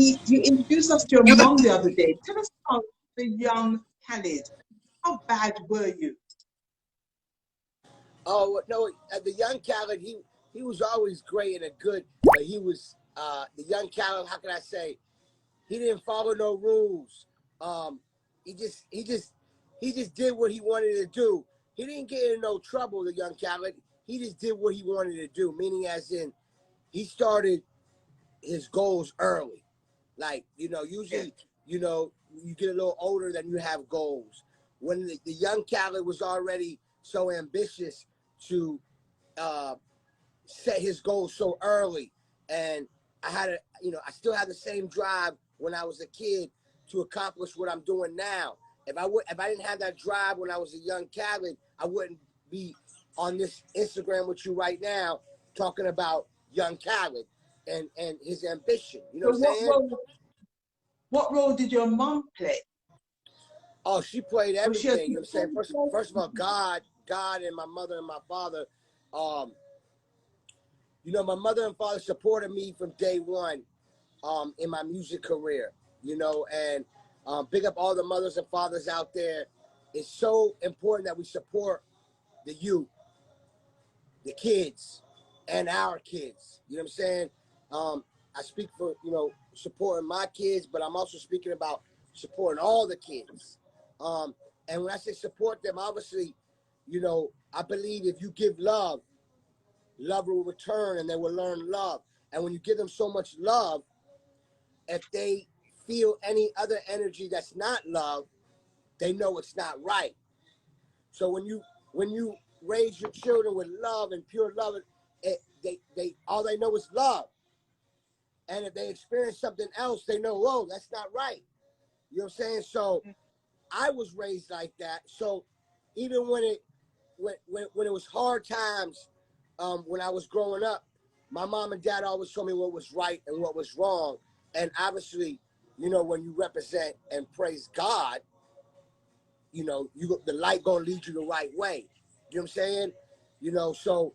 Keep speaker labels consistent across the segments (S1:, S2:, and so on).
S1: You introduced us to your mom the other day. Tell us about the young Khaled. How bad were you?
S2: Oh no, the young Khaled, he was always great and a good, but he was the young Khaled. How can I say? He didn't follow no rules. Um, he just did what he wanted to do. He didn't get in no trouble. The young Khaled, he just did what he wanted to do. Meaning, as in, he started his goals early. Like,
S1: Yeah.
S2: usually, you get a little older than you have goals. When the young Khaled was already so ambitious to uh, set his goals so early, and I still had the same drive when I was a kid to accomplish what I'm doing now. If I didn't have that drive when I was a young Khaled, I wouldn't be on this Instagram with you right now talking about young Khaled and his ambition. You know
S1: So
S2: what I'm saying?
S1: what role did your mom play?
S2: Oh, she played
S1: Was she a
S2: everything. You know what I'm saying? First of all, God, and my mother and my father. Um, my mother and father supported me from day one in my music career. And big up all the mothers and fathers out there. It's so important that we support the youth, the kids, and our kids. You know what I'm saying? I speak for, supporting my kids, but I'm also speaking about supporting all the kids. And when I say support them, obviously, I believe if you give love, love will return and they will learn love. And when you give them so much love, if they feel any other energy that's not love, they know it's not right. So when you raise your children with love and pure love, they all they know is love. And if they experience something else, they know, whoa, that's not right. You know what I'm saying? So I was raised like that. So even when it was hard times, when I was growing up, my mom and dad always told me what was right and what was wrong. And obviously, when you represent and praise God, the light gonna lead you the right way. You know what I'm saying? So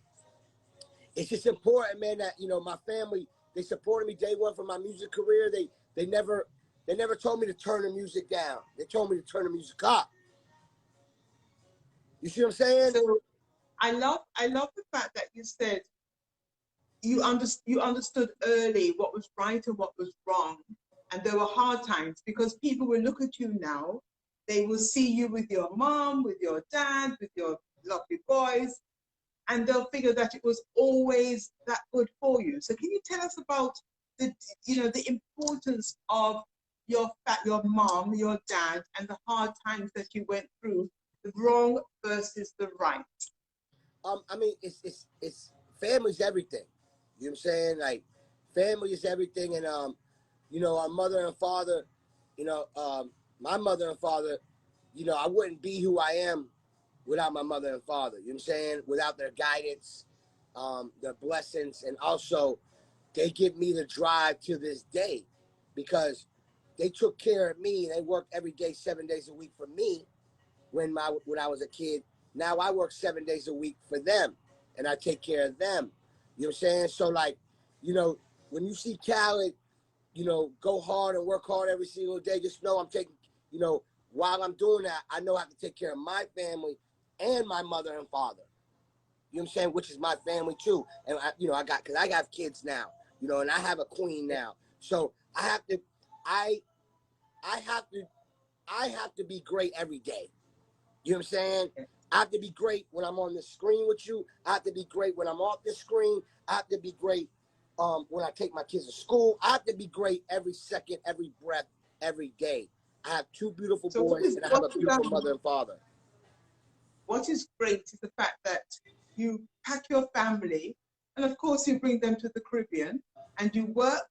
S2: it's just important, man, that my family, they supported me day one for my music career. They never told me to turn the music down. They told me to turn the music up. You see what I'm saying?
S1: So I love the fact that you said you understood early what was right and what was wrong. And there were hard times because people will look at you now. They will see you with your mom, with your dad, with your lovely boys, and they'll figure that it was always that good for you. So can you tell us about the importance of your mom, your dad, and the hard times that you went through, the wrong versus the right?
S2: I mean, it's family's everything. You know what I'm saying? Like, family is everything, and our mother and father, my mother and father, I wouldn't be who I am without my mother and father. You know what I'm saying? Without their guidance, their blessings, and also they give me the drive to this day because they took care of me. They worked every day, 7 days a week for me when I was a kid. Now I work 7 days a week for them, and I take care of them. You know what I'm saying? So, like, when you see Khaled, go hard and work hard every single day, just know I'm taking, while I'm doing that, I know I have to take care of my family and my mother and father. You know what I'm saying? Which is my family too. And because I got kids now, and I have a queen now. So I have to, I have to, I have to be great every day. You know what I'm saying? I have to be great when I'm on the screen with you. I have to be great when I'm off the screen. I have to be great when I take my kids to school. I have to be great every second, every breath, every day. I have two beautiful
S1: So
S2: boys, and I have a beautiful mother and father.
S1: what is great is the fact that you pack your family, and of course you bring them to the Caribbean, and you work,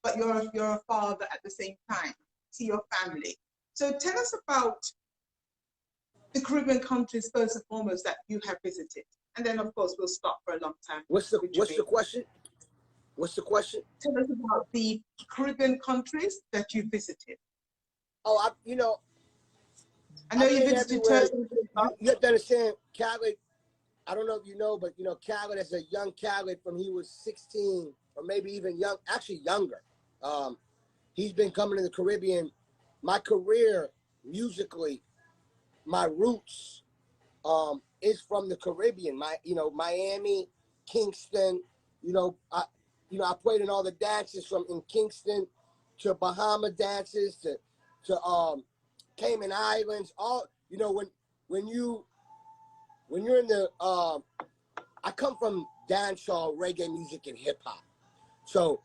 S1: but you're a father at the same time. See your family. So tell us about the Caribbean countries first and foremost that you have visited, and then of course we'll stop for a long time.
S2: What's the question? What's the question?
S1: Tell us about the Caribbean countries that you visited.
S2: Oh,
S1: I know
S2: I've
S1: you
S2: been
S1: visited
S2: everywhere.
S1: Turkey.
S2: You have to understand, Khaled. I don't know if you know, but Khaled is a young Khaled from he was 16 or maybe even actually younger. he's been coming to the Caribbean. My career musically, my roots is from the Caribbean. Miami, Kingston. I played in all the dances from in Kingston to Bahama dances to Cayman Islands. All when you're in the I come from dancehall, reggae music, and hip hop. So